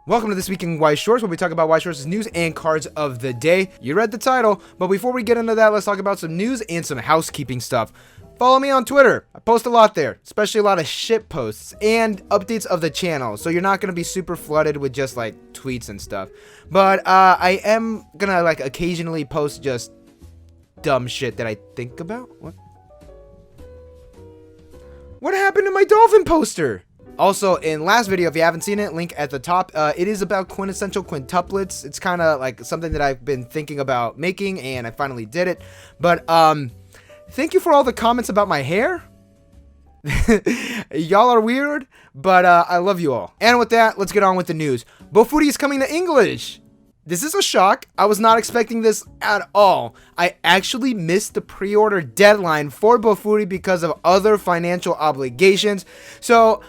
Welcome to This Week in Weiss Schwarz, where we talk about Weiss Schwarz's news and cards of the day. You read the title, but before we get into that, let's talk about some news and some housekeeping stuff. Follow me on Twitter. I post a lot there, especially a lot of shit posts and updates of the channel, so you're not going to be super flooded with just like tweets and stuff. But I am going to like occasionally post just dumb shit that I think about. What happened to my dolphin poster? Also, in last video, if you haven't seen it, link at the top. It is about quintessential quintuplets. It's kind of like something that I've been thinking about making, and I finally did it. But thank you for all the comments about my hair. Y'all are weird, but I love you all. And with that, let's get on with the news. Bofuri is coming to English. This is a shock. I was not expecting this at all. I actually missed the pre-order deadline for Bofuri because of other financial obligations. So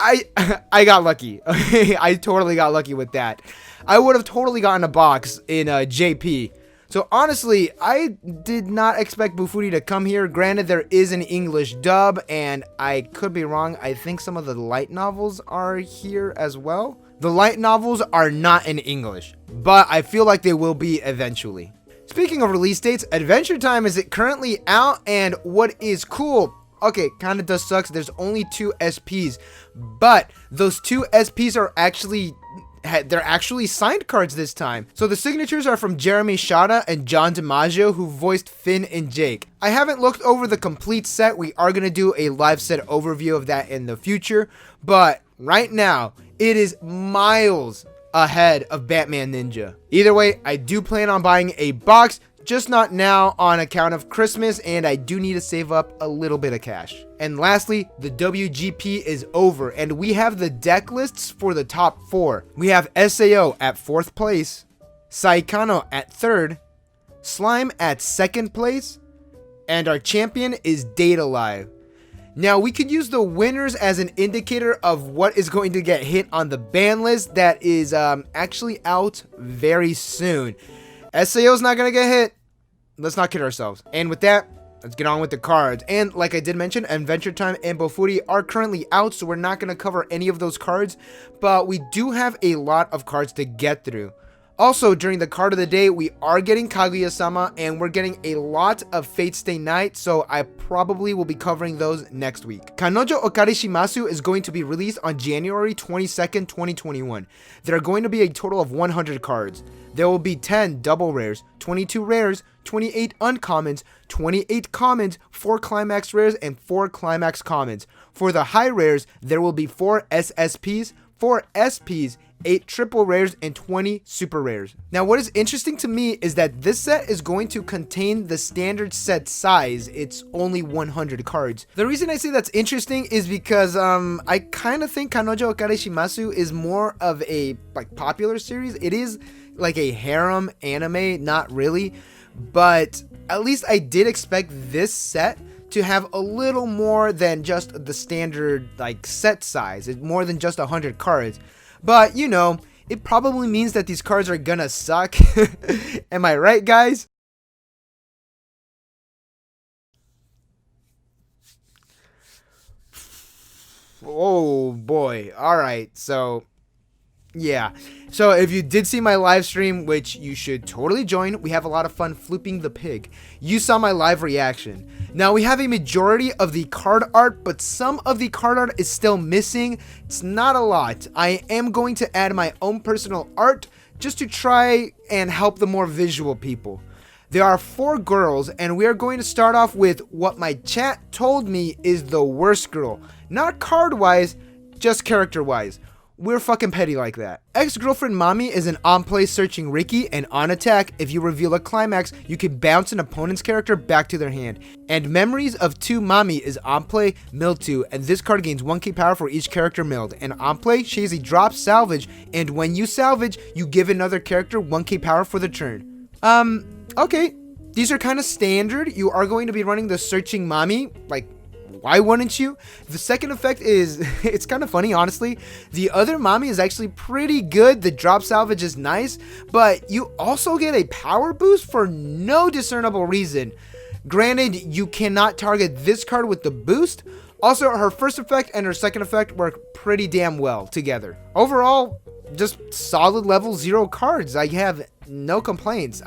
I got lucky. I totally got lucky with that. I would have totally gotten a box in JP. So honestly, I did not expect Bofuri to come here. Granted, there is an English dub, and I could be wrong. I think some of the light novels are here as well. The light novels are not in English, but I feel like they will be eventually. Speaking of release dates, Adventure Time is currently out, and what is cool, okay, kind of does suck, there's only 2 SPs, but those 2 SPs are actually signed cards this time. So the signatures are from Jeremy Shada and John DiMaggio, who voiced Finn and Jake. I haven't looked over the complete set. We are going to do a live set overview of that in the future, but right now it is miles ahead of Batman Ninja. Either way, I do plan on buying a box, just not now on account of Christmas, and I do need to save up a little bit of cash. And lastly, the WGP is over, and we have the deck lists for the top 4. We have SAO at 4th place, Saikano at 3rd, Slime at 2nd place, and our champion is Data Live. Now, we could use the winners as an indicator of what is going to get hit on the ban list that is actually out very soon. SAO's not going to get hit. Let's not kid ourselves. And with that, let's get on with the cards. And like I did mention, Adventure Time and Bofuri are currently out, so we're not going to cover any of those cards. But we do have a lot of cards to get through. Also, during the card of the day, we are getting Kaguya-sama, and we're getting a lot of Fate Stay Night, so I probably will be covering those next week. Kanojo Okarishimasu is going to be released on January 22nd, 2021. There are going to be a total of 100 cards. There will be 10 double rares, 22 rares, 28 uncommons, 28 commons, 4 climax rares, and 4 climax commons. For the high rares, there will be 4 SSPs, 4 SPs, 8 triple rares, and 20 super rares. Now, what is interesting to me is that this set is going to contain the standard set size. It's only 100 cards. The reason I say that's interesting is because I kind of think Kanojo Okarishimasu is more of a like popular series. It is like a harem anime, not really, but at least I did expect this set to have a little more than just the standard like set size. It's more than just 100 cards. But, you know, it probably means that these cards are gonna suck. Am I right, guys? Oh, boy. Alright, so yeah. So if you did see my live stream, which you should totally join, we have a lot of fun flooping the pig. You saw my live reaction. Now we have a majority of the card art, but some of the card art is still missing. It's not a lot. I am going to add my own personal art just to try and help the more visual people. There are 4 girls, and we are going to start off with what my chat told me is the worst girl. Not card-wise, just character-wise. We're fucking petty like that. Ex-girlfriend Mami is an on-play searching Ricky, and on attack, if you reveal a climax, you can bounce an opponent's character back to their hand. And Memories of 2 Mami is on-play mill 2, and this card gains 1k power for each character milled. And on-play, she is a drop salvage, and when you salvage, you give another character 1k power for the turn. Okay. These are kind of standard. You are going to be running the searching Mami, like, why wouldn't you? The second effect is, it's kind of funny, honestly. The other Mami is actually pretty good. The drop salvage is nice, but you also get a power boost for no discernible reason. Granted, you cannot target this card with the boost. Also, her first effect and her second effect work pretty damn well together. Overall, just solid level 0 cards. I have no complaints.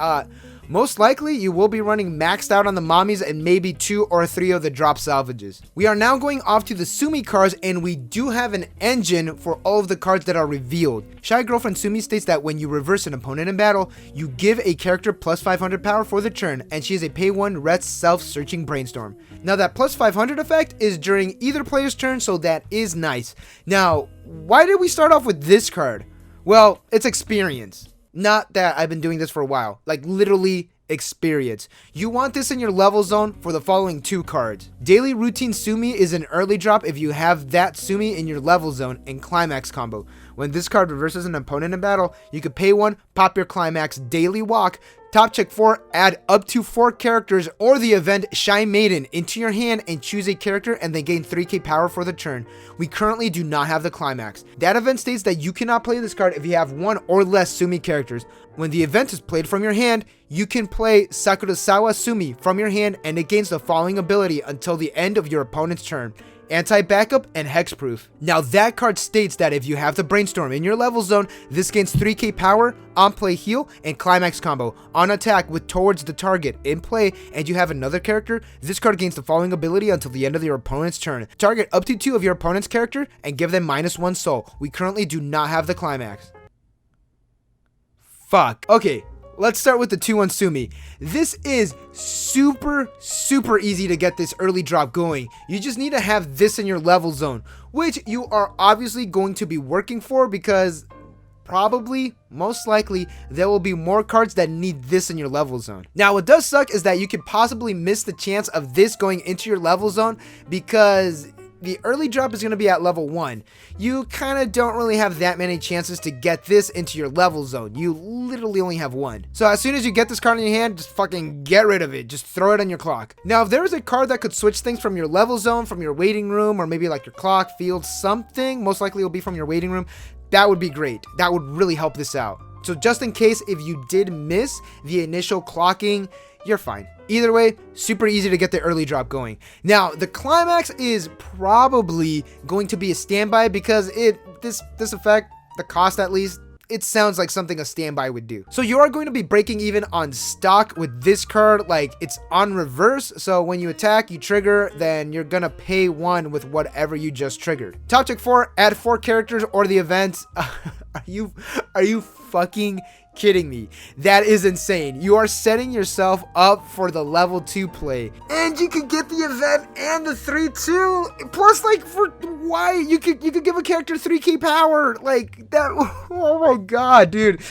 Most likely, you will be running maxed out on the Mamis and maybe 2 or 3 of the drop salvages. We are now going off to the Sumi cards, and we do have an engine for all of the cards that are revealed. Shy Girlfriend Sumi states that when you reverse an opponent in battle, you give a character plus 500 power for the turn, and she is a pay 1 ret self-searching brainstorm. Now that plus 500 effect is during either player's turn, so that is nice. Now, why did we start off with this card? Well, it's experience. Not that I've been doing this for a while, like literally experience. You want this in your level zone for the following 2 cards. Daily Routine Sumi is an early drop if you have that Sumi in your level zone in Climax combo. When this card reverses an opponent in battle, you could pay 1, pop your Climax Daily Walk, top check 4, add up to 4 characters or the event Shy Maiden into your hand and choose a character and then gain 3k power for the turn. We currently do not have the Climax. That event states that you cannot play this card if you have 1 or less Sumi characters. When the event is played from your hand, you can play Sakurasawa Sumi from your hand and it gains the following ability until the end of your opponent's turn: anti-backup and hexproof. Now that card states that if you have the brainstorm in your level zone, this gains 3k power, on play heal, and climax combo. On attack with towards the target in play and you have another character, this card gains the following ability until the end of your opponent's turn. Target up to 2 of your opponent's character and give them -1 soul. We currently do not have the climax. Fuck. Okay, let's start with the 2-1 Sumi. This is super easy to get this early drop going. You just need to have this in your level zone, which you are obviously going to be working for because probably, most likely, there will be more cards that need this in your level zone. Now, what does suck is that you could possibly miss the chance of this going into your level zone because the early drop is going to be at level 1. You kind of don't really have that many chances to get this into your level zone. You literally only have 1. So as soon as you get this card in your hand, just fucking get rid of it. Just throw it on your clock. Now, if there is a card that could switch things from your level zone, from your waiting room, or maybe like your clock, field, something, most likely it'll be from your waiting room, that would be great. That would really help this out. So just in case if you did miss the initial clocking, you're fine. Either way, super easy to get the early drop going. Now, the climax is probably going to be a standby because this effect, the cost at least, it sounds like something a standby would do. So you are going to be breaking even on stock with this card, like it's on reverse. So when you attack, you trigger, then you're gonna pay 1 with whatever you just triggered. Top check 4, add 4 characters or the event. Are you fucking kidding me? That is insane. You are setting yourself up for the level 2 play, and you could get the event and the 3-2 plus, like, for why you could give a character 3k power like that. Oh my god, dude.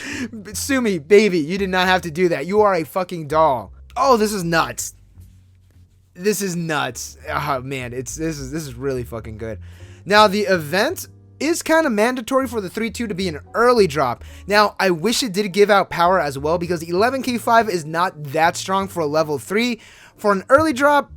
Sumi, baby, you did not have to do that. You are a fucking doll. Oh, this is nuts. This is nuts. Oh man, this is really fucking good. Now the event is kind of mandatory for the 3-2 to be an early drop. Now, I wish it did give out power as well because 11k5 is not that strong for a level 3. For an early drop,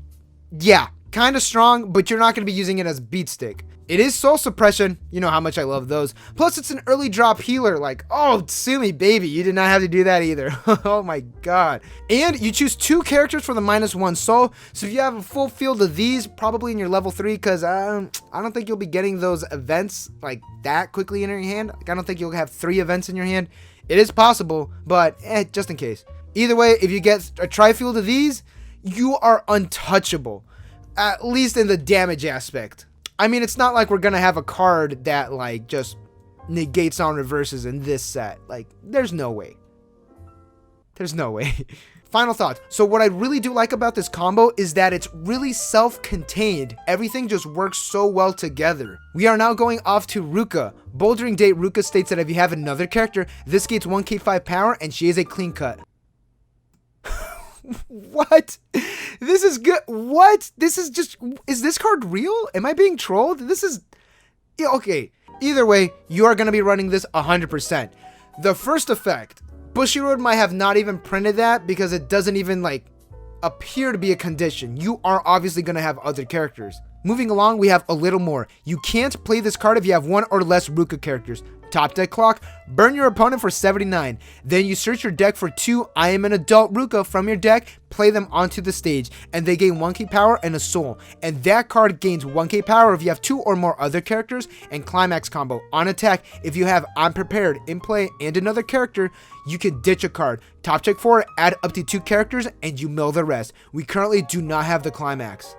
yeah, kind of strong, but you're not going to be using it as beat stick. It is soul suppression. You know how much I love those. Plus, it's an early drop healer. Like, oh, Sumi, baby, you did not have to do that either. Oh my god. And you choose 2 characters for the -1 soul. So if you have a full field of these, probably in your level 3, because I don't think you'll be getting those events like that quickly in your hand. Like, I don't think you'll have 3 events in your hand. It is possible, but just in case. Either way, if you get a tri-field of these, you are untouchable. At least in the damage aspect. I mean, it's not like we're gonna have a card that like just negates on reverses in this set. Like, there's no way. There's no way. Final thoughts. So what I really do like about this combo is that it's really self-contained. Everything just works so well together. We are now going off to Ruka. Bouldering Date Ruka states that if you have another character, this gains 1k5 power and she is a clean cut. What? This is good. What? This is just... Is this card real? Am I being trolled? This is... Yeah, okay. Either way, you are going to be running this 100%. The first effect, Bushiroad might have not even printed that because it doesn't even, like, appear to be a condition. You are obviously going to have other characters. Moving along, we have a little more. You can't play this card if you have one or less Ruka characters. Top deck clock, burn your opponent for 79. Then you search your deck for 2 I am an adult Ruka from your deck, play them onto the stage, and they gain 1k power and a soul. And that card gains 1k power if you have 2 or more other characters, and climax combo. On attack, if you have I'm prepared, in play, and another character, you can ditch a card. Top check 4, add up to 2 characters, and you mill the rest. We currently do not have the climax.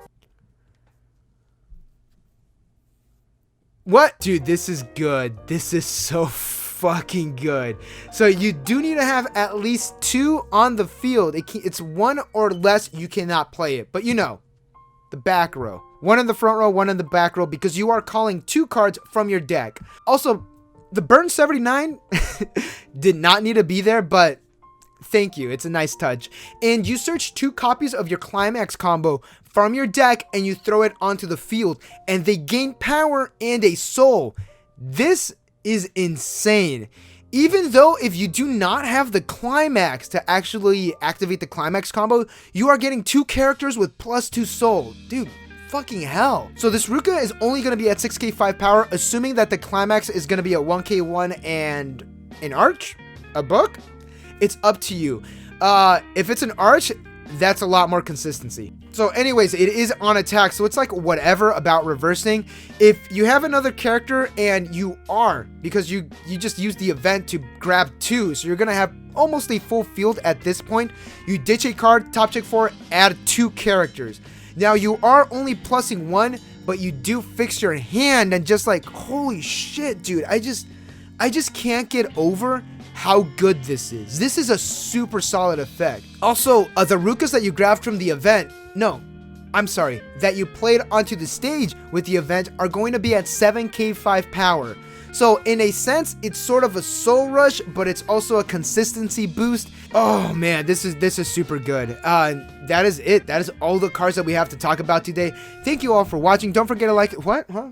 What? Dude, this is good. This is so fucking good. So you do need to have at least 2 on the field. It's 1 or less, you cannot play it. But you know, the back row. 1 in the front row, 1 in the back row, because you are calling 2 cards from your deck. Also, the burn 79 did not need to be there, but thank you. It's a nice touch. And you search 2 copies of your climax combo from your deck and you throw it onto the field, and they gain power and a soul. This is insane. Even though if you do not have the climax to actually activate the climax combo, you are getting 2 characters with +2 soul. Dude, fucking hell. So this Ruka is only going to be at 6k 5 power, assuming that the climax is going to be at 1k 1 and an arch? A book? It's up to you. If it's an arch, that's a lot more consistency. So anyways, it is on attack, so it's like whatever about reversing. If you have another character and you are, because you just used the event to grab 2, so you're gonna have almost a full field at this point, you ditch a card, top check 4, add 2 characters. Now you are only plussing 1, but you do fix your hand, and just like, holy shit, dude, I just can't get over how good this is. This is a super solid effect. Also, the Rukas that you grabbed from the event, that you played onto the stage with the event are going to be at 7k 5 power. So in a sense, it's sort of a soul rush, but it's also a consistency boost. Oh man, this is super good. That is it. That is all the cards that we have to talk about today. Thank you all for watching. Don't forget to like it. What? Huh?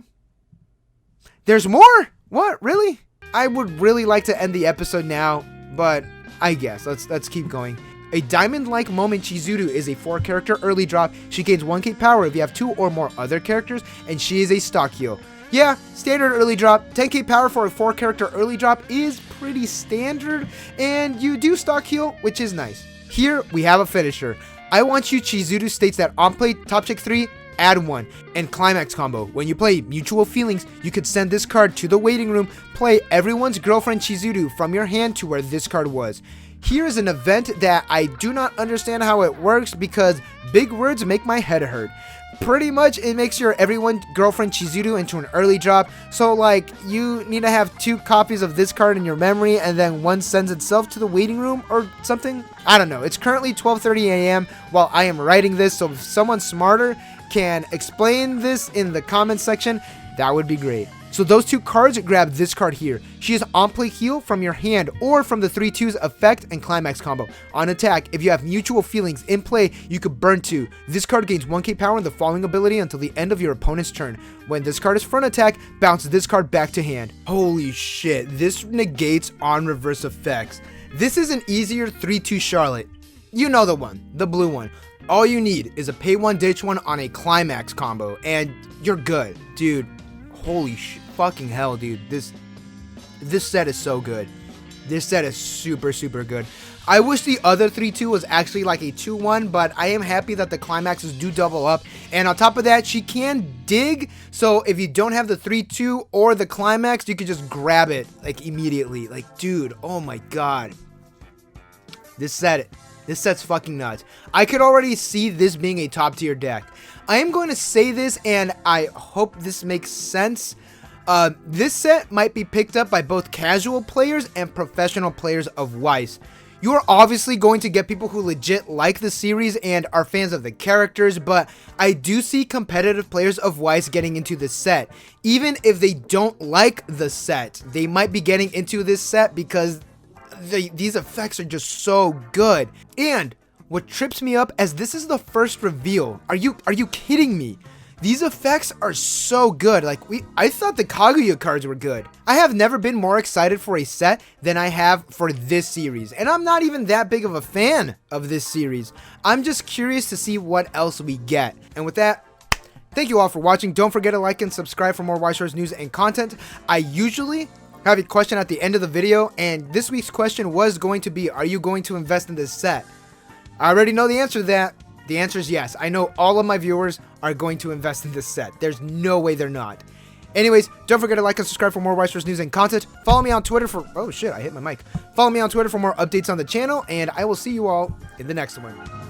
There's more? What? Really? I would really like to end the episode now, but I guess let's keep going. A diamond-like moment Chizuru is a 4-character early drop. She gains 1k power if you have 2 or more other characters, and she is a stock heal. Yeah, standard early drop. 10k power for a 4-character early drop is pretty standard, and you do stock heal, which is nice. Here we have a finisher. I Want You Chizuru states that on play, top check 3, add 1, and climax combo. When you play Mutual Feelings, you could send this card to the waiting room, play everyone's girlfriend Chizuru from your hand to where this card was. Here is an event that I do not understand how it works, because big words make my head hurt. Pretty much it makes your everyone girlfriend Chizuru into an early drop, so like you need to have 2 copies of this card in your memory, and then 1 sends itself to the waiting room or something. I don't know. It's currently 12:30 a.m. while I am writing this, so if someone smarter can explain this in the comment section, that would be great. So those 2 cards, grab this card here. She is on play heal from your hand or from the 3/2's effect and climax combo. On attack, if you have Mutual Feelings in play, you could burn 2. This card gains 1k power in the following ability until the end of your opponent's turn. When this card is front attack, bounce this card back to hand. Holy shit, this negates on reverse effects. This is an easier 3/2 Charlotte. You know the one, the blue one. All you need is a pay 1 ditch 1 on a climax combo and you're good. Dude, holy fucking hell, dude. This set is so good. This set is super good. I wish the other 3/2 was actually like a 2/1, but I am happy that the climaxes do double up. And on top of that, she can dig, so if you don't have the 3/2 or the climax, you can just grab it like immediately. Like, dude, oh my god. This set's fucking nuts. I could already see this being a top tier deck. I am going to say this, and I hope this makes sense. This set might be picked up by both casual players and professional players of Weiss. You are obviously going to get people who legit like the series and are fans of the characters, but I do see competitive players of Weiss getting into this set. Even if they don't like the set, they might be getting into this set because these effects are just so good. And what trips me up as this is the first reveal. Are you kidding me? These effects are so good. Like, I thought the Kaguya cards were good. I have never been more excited for a set than I have for this series. And I'm not even that big of a fan of this series. I'm just curious to see what else we get. And with that, thank you all for watching. Don't forget to like and subscribe for more Weiss Schwarz news and content. I usually have a question at the end of the video, and this week's question was going to be, are you going to invest in this set? I already know the answer to that. The answer is yes. I know all of my viewers are going to invest in this set. There's no way they're not. Anyways, don't forget to like and subscribe for more Weiss Schwarz news and content. Follow me on Twitter for... Oh shit, I hit my mic. Follow me on Twitter for more updates on the channel, and I will see you all in the next one.